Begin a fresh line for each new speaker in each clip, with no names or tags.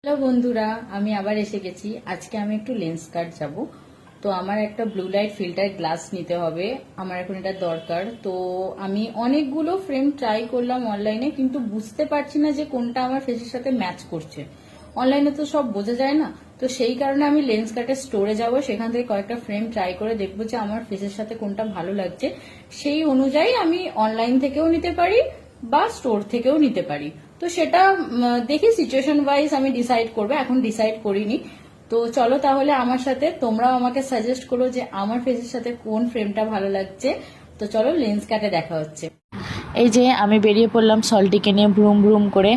Hello বন্ধুরা, আমি আবার এসে গেছি। আজকে আমি একটু লেন্স কার্ট যাব। তো আমার একটা ব্লু লাইট ফিল্টার গ্লাস নিতে হবে, আমার এখন এটা দরকার। তো আমি অনেকগুলো ফ্রেম ট্রাই করলাম অনলাইনে, কিন্তু বুঝতে পারছি না যে কোনটা আমার ফেসের সাথে ম্যাচ করছে। অনলাইনে তো সব বোঝা যায় না। তো সেই কারণে আমি লেন্স কার্টের স্টোরে যাব, সেখান থেকে কয়েকটা ফ্রেম ট্রাই করে দেখবো যে আমার ফেসের সাথে কোনটা ভালো লাগছে। সেই অনুযায়ী আমি অনলাইন থেকেও নিতে পারি বা স্টোর থেকেও নিতে পারি। তো সেটা দেখি সিচুয়েশন ওয়াইজ আমি ডিসাইড করবো, এখন ডিসাইড করিনি। তো চলো তাহলে আমার সাথে, তোমরাও আমাকে সাজেস্ট করো যে আমার ফেসের সাথে কোন ফ্রেমটা ভালো লাগছে। তো চলো লেন্স কাটে দেখা হচ্ছে।
এই যে আমি বেরিয়ে পড়লাম সল্টিকে নিয়ে ভ্রুম ভ্রুম করে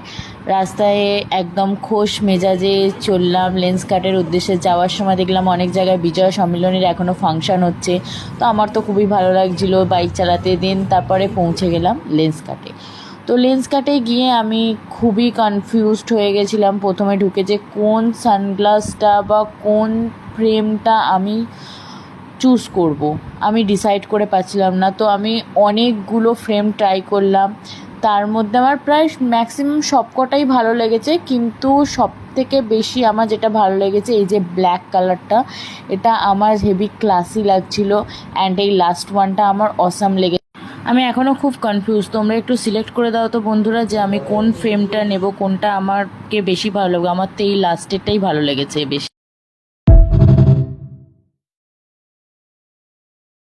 রাস্তায়, একদম খোশ মেজাজে চললাম লেন্স কাটের উদ্দেশ্যে। যাওয়ার সময় দেখলাম অনেক জায়গায় বিজয় সম্মিলনীর এখনও ফাংশন হচ্ছে। তো আমার তো খুবই ভালো লাগছিলো বাইক চালাতে। দিন তারপরে পৌঁছে গেলাম লেন্স কাটে। তো লেন্স কাটে গিয়ে আমি খুবই কনফিউজড হয়ে গেছিলাম প্রথমে ঢুকে, যে কোন সানগ্লাসটা বা কোন ফ্রেমটা আমি চুজ করব। আমি ডিসাইড করে পাচ্ছিলাম না। তো আমি অনেকগুলো ফ্রেম ট্রাই করলাম, তার মধ্যে আমার প্রায় ম্যাক্সিমাম সবকটাই ভালো লেগেছে, কিন্তু সব থেকে বেশি আমার যেটা ভালো লেগেছে এই যে ব্ল্যাক কালারটা, এটা আমার হেভি ক্লাসি লাগছিলো। অ্যান্ড এই লাস্ট ওয়ানটা আমার অসাম লেগেছে। আমি এখনও খুব কনফিউজ। তোমরা একটু সিলেক্ট করে দাও তো বন্ধুরা, যে আমি কোন ফ্রেমটা নেব, কোনটা আমাকে বেশি ভালো লাগবে। আমার তো এই লাস্টেরটাই ভালো লেগেছে বেশি।